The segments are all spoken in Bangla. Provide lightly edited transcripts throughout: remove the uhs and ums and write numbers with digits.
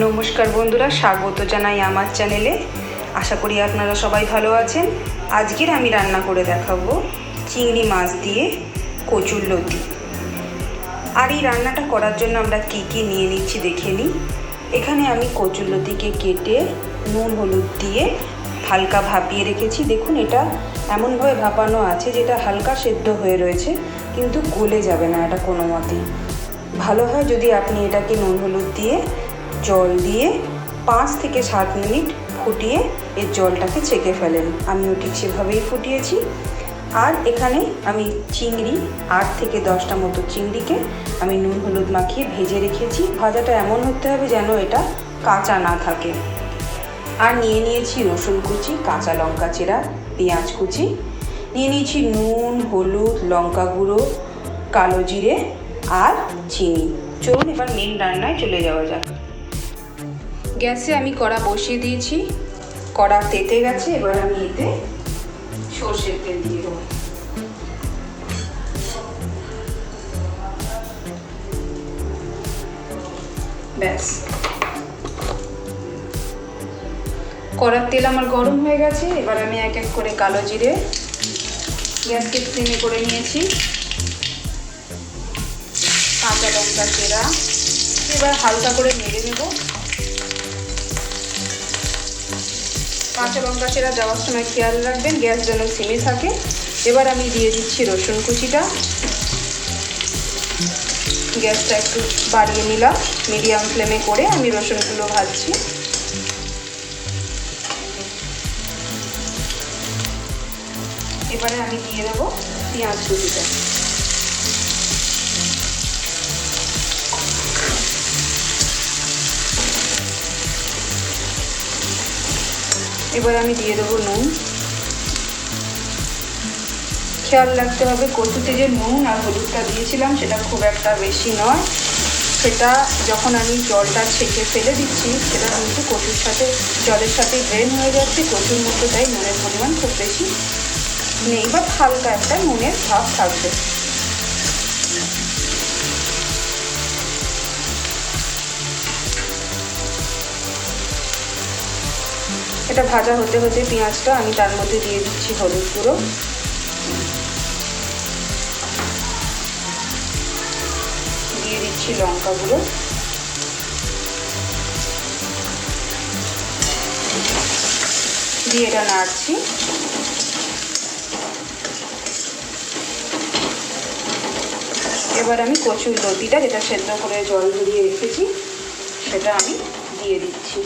নমস্কার বন্ধুরা, স্বাগত জানাই আমার চ্যানেলে। আশা করি আপনারা সবাই ভালো আছেন। আজকের আমি রান্না করে দেখাবো চিংড়ি মাছ দিয়ে কচুর লতি। আর এই রান্নাটা করার জন্য আমরা কী কী নিয়ে নিচ্ছি দেখে নিই। এখানে আমি কচুর লতিকে কেটে নুন হলুদ দিয়ে হালকা ভাপিয়ে রেখেছি। দেখুন, এটা এমনভাবে ভাপানো আছে যেটা হালকা সেদ্ধ হয়ে রয়েছে, কিন্তু গলে যাবে না এটা কোনো মতেই। ভালো হয় যদি আপনি এটাকে নুন হলুদ দিয়ে জল দিয়ে 5 থেকে 7 মিনিট ফুটিয়ে এর জলটাকে ছেঁকে ফেলেন। আমিও ঠিক সেভাবেই ফুটিয়েছি। আর এখানে আমি চিংড়ি 8 থেকে 10টা মতো চিংড়িকে আমি নুন হলুদ মাখিয়ে ভেজে রেখেছি। ভাজাটা এমন হতে হবে যেন এটা কাঁচা না থাকে। আর নিয়ে নিয়েছি রসুন কুচি, কাঁচা লঙ্কা চেরা, পেঁয়াজ কুচি, নিয়ে নিয়েছি নুন হলুদ লঙ্কা গুঁড়ো, কালো জিরে আর চিনি। চলুন এবার মেন রান্নায় চলে যাওয়া যাক। গ্যাসে আমি কড়া বসিয়ে দিয়েছি, কড়া তেতে গেছে। এবার আমি এতে সর্ষের তেল দিয়ে দেবো। ব্যাস, কড়ার তেল আমার গরম হয়ে গেছে। এবার আমি এক এক করে কালো জিরে গ্যাসকে ফ্লেমে করে নিয়েছি, কাঁচা লঙ্কা চেরা এবার হালকা করে নেড়ে নেব। কাঁচা লঙ্কা চেরা দেওয়ার সময় খেয়াল রাখবেন গ্যাস যেন সিমে থাকে। এবার আমি দিয়ে দিচ্ছি রসুন কুচিটা। গ্যাসটা একটু বাড়িয়ে নিলাম, মিডিয়াম ফ্লেমে করে আমি রসুনগুলো ভাজছি। এবারে আমি দিয়ে দেবো পেঁয়াজ কুচিটা। এবার আমি দিয়ে দেবো নুন। খেয়াল রাখতে হবে কচুতে যে নুন আর হলুদটা দিয়েছিলাম সেটা খুব একটা বেশি নয়। সেটা যখন আমি জলটা ছেঁকে ফেলে দিচ্ছি সেটা কিন্তু কচুর সাথে জলের সাথে ড্রেন হয়ে যাচ্ছে। কচুর মধ্যে তাই নুনের পরিমাণ খুব বেশি নেই, বা হালকা একটা নুনের ভাব থাকবে। এটা ভাজা হতে হতে পেঁয়াজটা আমি তার মধ্যে দিয়ে দিচ্ছি হলুদ গুঁড়ো, দিয়ে দিচ্ছি লঙ্কা গুঁড়ো, দিয়ে এটা নাড়ছি। এবার আমি কচুর লতিটা যেটা সেদ্ধ করে জল ঝরিয়ে রেখেছি সেটা আমি দিয়ে দিচ্ছি।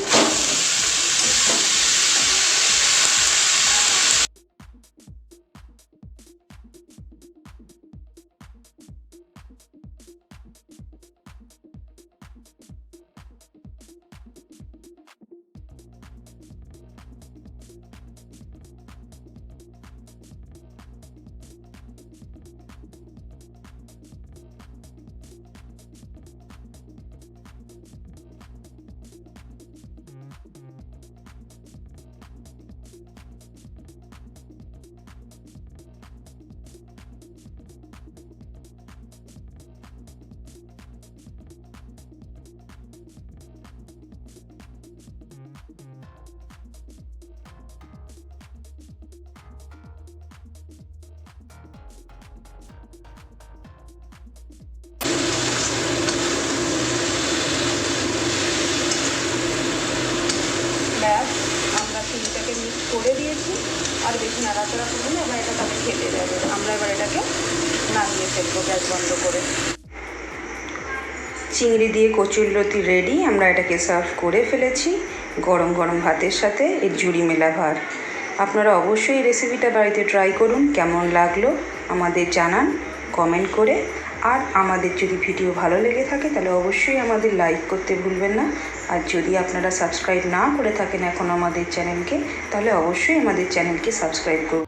আমরা চিনিটাকে মিক্স করে দিয়েছি, আর বেশি নাড়াচাড়া করবো না, এবার এটা তাকে খেতে যাবে। আমরা এবার এটাকে নামিয়ে ফেলবো গ্যাস বন্ধ করে। চিংড়ি দিয়ে কচুর লতি রেডি। আমরা এটাকে সার্ভ করে ফেলেছি গরম গরম ভাতের সাথে। এর জুড়ি মেলা ভাত। আপনারা অবশ্যই এই রেসিপিটা বাড়িতে ট্রাই করুন। কেমন লাগলো আমাদের জানান কমেন্ট করে। আর আমাদের যদি ভিডিও ভালো লেগে থাকে তাহলে অবশ্যই আমাদের লাইক করতে ভুলবেন না। আর যদি আপনারা সাবস্ক্রাইব না করে থাকেন এখন আমাদের চ্যানেলকে, তাহলে অবশ্যই আমাদের চ্যানেলকে সাবস্ক্রাইব করুন।